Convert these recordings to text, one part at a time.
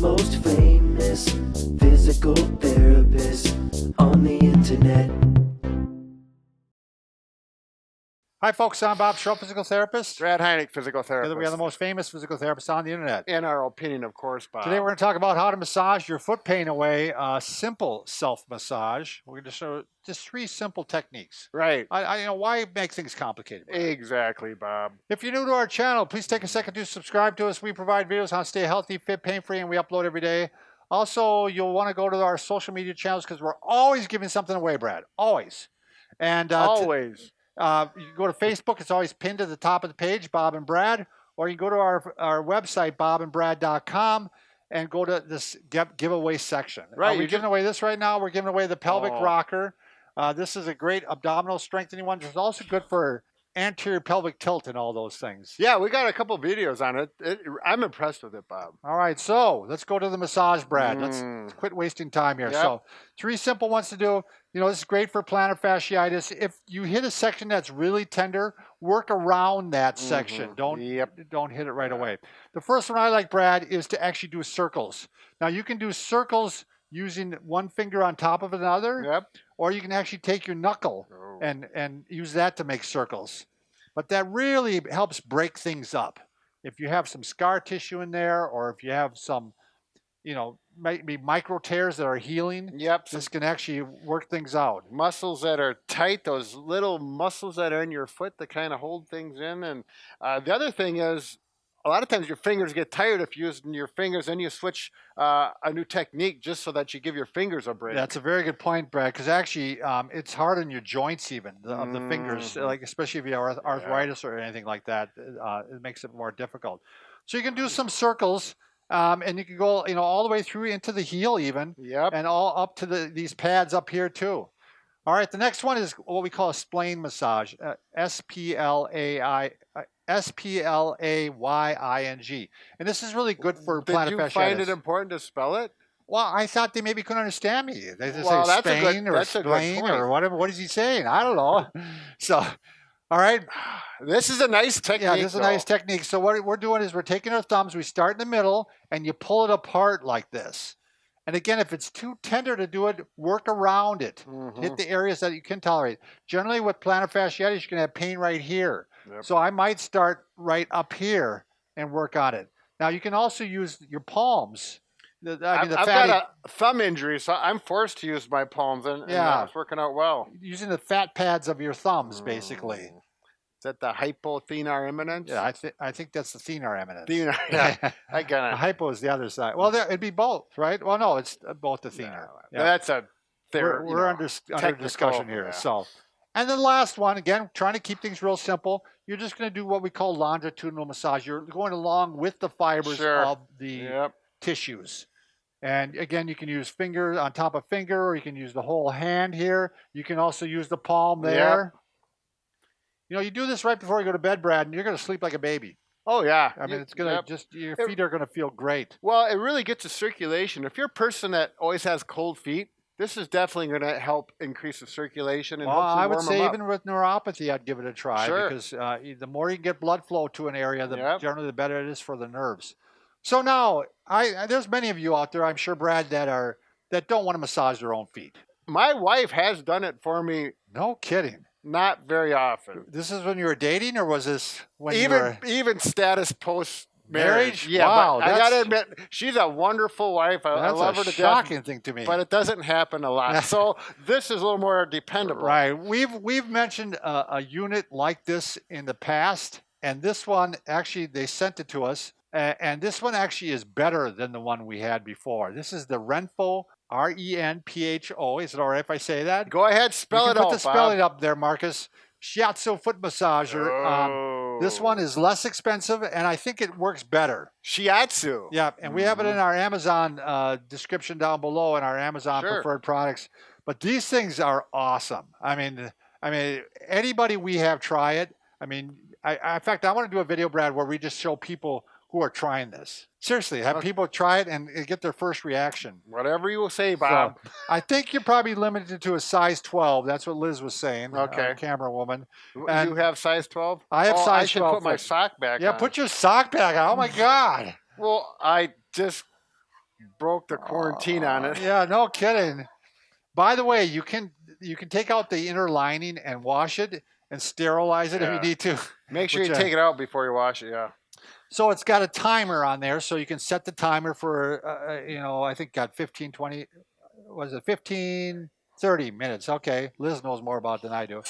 most famous physical therapist on the internet. Hi, folks. I'm Bob Schrupp, physical therapist. Brad Heineck, physical therapist. Together we are the most famous physical therapists on the internet. In our opinion, of course, Bob. Today we're going to talk about how to massage your foot pain away. Simple self-massage. We're going to show just 3 simple techniques. Right. Why make things complicated? Exactly, Bob. If you're new to our channel, please take a second to subscribe to us. We provide videos on how to stay healthy, fit, pain-free, and we upload every day. Also, you'll want to go to our social media channels because we're always giving something away, Brad. Always. And Always. You can go to Facebook. It's always pinned to the top of the page, Bob and Brad. Or you can go to our website, bobandbrad.com, and go to this giveaway section. Right. We're giving away this right now. We're giving away the Pelvic Rocker. This is a great abdominal strengthening one. It's also good for anterior pelvic tilt and all those things. Yeah, we got a couple videos on it. I'm impressed with it, Bob. All right, so let's go to the massage, Brad. Let's quit wasting time here. Yep. So 3 simple ones to do. This is great for plantar fasciitis. If you hit a section that's really tender, work around that section. Don't hit it right away. The first one I like, Brad, is to actually do circles. Now, you can do circles using one finger on top of another, or you can actually take your knuckle and use that to make circles. But that really helps break things up. If you have some scar tissue in there, or if you have some, maybe micro tears that are healing, this can actually work things out. Muscles that are tight, those little muscles that are in your foot that kind of hold things in. And the other thing is, a lot of times your fingers get tired if you're using your fingers, and you switch a new technique just so that you give your fingers a break. That's a very good point, Brad, because actually it's hard on your joints even, of the fingers, like especially if you have arthritis or anything like that. It makes it more difficult. So you can do some circles, and you can go all the way through into the heel even, and all up to these pads up here too. All right, the next one is what we call a splaying massage, S-P-L-A-Y-I-N-G. And this is really good for plantar fasciitis. Did you find it important to spell it? Well, I thought they maybe couldn't understand me. They just say Spain or Spain or whatever. What is he saying? I don't know. So, all right. This is a nice technique. Yeah, this is a nice technique. So what we're doing is we're taking our thumbs, we start in the middle, and you pull it apart like this. And again, if it's too tender to do it, work around it. Hit the areas that you can tolerate. Generally, with plantar fasciitis, you can have pain right here. So I might start right up here and work on it. Now, you can also use your palms. I've got a thumb injury, so I'm forced to use my palms, and it's working out well. Using the fat pads of your thumbs, basically. Is that the hypothenar eminence? Yeah, I think that's the thenar eminence. Thenar, yeah. I got it. The hypo is the other side. Well, it'd be both, right? Well, no, it's both the thenar. Yeah. That's a we're under discussion here. Yeah. So, and then the last one, again, trying to keep things real simple. You're just going to do what we call longitudinal massage. You're going along with the fibers of the tissues. And again, you can use finger on top of finger, or you can use the whole hand here. You can also use the palm there. You do this right before you go to bed, Brad, and you're going to sleep like a baby. Oh, yeah. I mean, it's going to your feet are going to feel great. Well, it really gets the circulation. If you're a person that always has cold feet, this is definitely going to help increase the circulation and hopefully I would warm say them up. even with neuropathy, I'd give it a try because the more you get blood flow to an area, generally the better it is for the nerves. So now, there's many of you out there, I'm sure, Brad, that don't want to massage their own feet. My wife has done it for me. No kidding. Not very often. This is when you were dating, or was this when you were... Even status post-marriage? Yeah, wow, I got to admit, she's a wonderful wife. I love her to death. That's a shocking thing to me. But it doesn't happen a lot. So this is a little more dependable. Right. We've mentioned a unit like this in the past, and this one, actually, they sent it to us, and this one actually is better than the one we had before. This is the Renpho, R-E-N-P-H-O. Is it all right if I say that? Go ahead, spell it out, put the spelling up there, Marcus. Shiatsu foot massager. This one is less expensive, and I think it works better. Shiatsu. Yeah, and we have it in our Amazon description down below in our Amazon preferred products. But these things are awesome. I mean, anybody we have try it. In fact, I want to do a video, Brad, where we just show people who are trying this. Seriously, have people try it and get their first reaction. Whatever you will say, Bob. So, I think you're probably limited to a size 12. That's what Liz was saying. Okay. Camera woman. And you have size 12? I have size 12. I should put my sock back on. Yeah, put your sock back on. Oh, my God. Well, I just broke the quarantine on it. Yeah, no kidding. By the way, you can take out the inner lining and wash it and sterilize it if you Yeah. need to. Make sure Which, you take it out before you wash it. Yeah. So it's got a timer on there, so you can set the timer for, I think got 15, 20, was it 15, 30 minutes? Okay, Liz knows more about it than I do.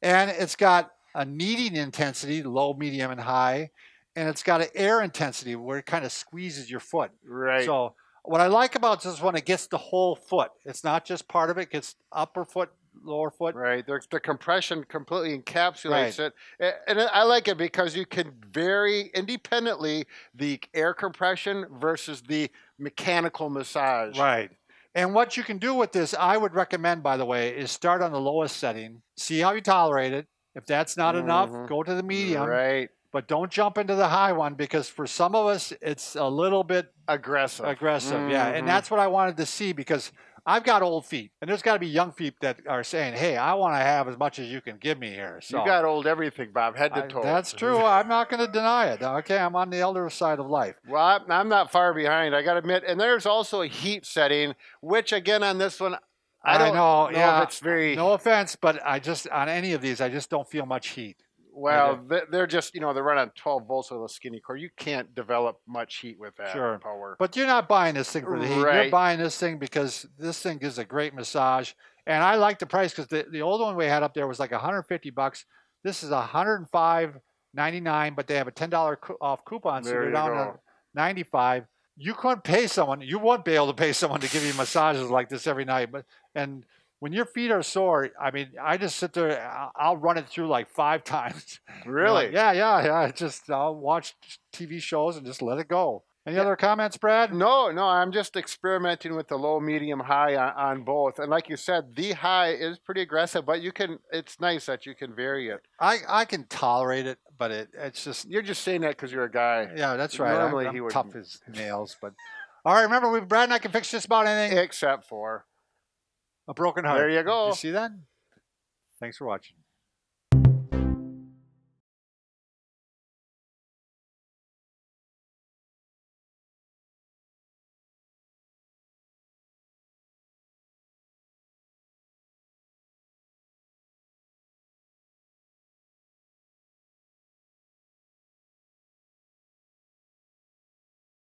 And it's got a kneading intensity, low, medium, and high. And it's got an air intensity where it kind of squeezes your foot. Right. So what I like about this one, it gets the whole foot. It's not just part of it, it gets upper foot, lower foot. Right. The compression completely encapsulates Right. it. And I like it because you can vary independently the air compression versus the mechanical massage. Right. And what you can do with this, I would recommend, by the way, is start on the lowest setting, see how you tolerate it. If that's not enough, go to the medium. Right. But don't jump into the high one because for some of us, it's a little bit Aggressive. Yeah. And that's what I wanted to see because I've got old feet, and there's got to be young feet that are saying, "Hey, I want to have as much as you can give me here." So You got old everything, Bob, head to toe. that's true. I'm not going to deny it. Okay, I'm on the elder side of life. Well, I'm not far behind, I got to admit. And there's also a heat setting, which again on this one, I don't know if it's very. No offense, but I just on any of these, I just don't feel much heat. Well, they're just, they're running 12 volts with a skinny core. You can't develop much heat with that power. But you're not buying this thing for the heat. Right. You're buying this thing because this thing gives a great massage. And I like the price because the old one we had up there was like $150. This is $105.99, but they have a $10 off coupon, so There they're you down go. to $95. You couldn't pay someone. You won't be able to pay someone to give you massages like this every night. And when your feet are sore, I mean, I just sit there. I'll run it through like 5 times. Really? Yeah. I'll watch TV shows and just let it go. Any other comments, Brad? No, I'm just experimenting with the low, medium, high on both. And like you said, the high is pretty aggressive, but it's nice that you can vary it. I can tolerate it, but it's just. You're just saying that because you're a guy. Yeah, that's right. Normally I'm he would. tough as nails, but. All right, remember, Brad and I can fix just about anything. Except for A broken heart. There you go. You see that? Thanks for watching.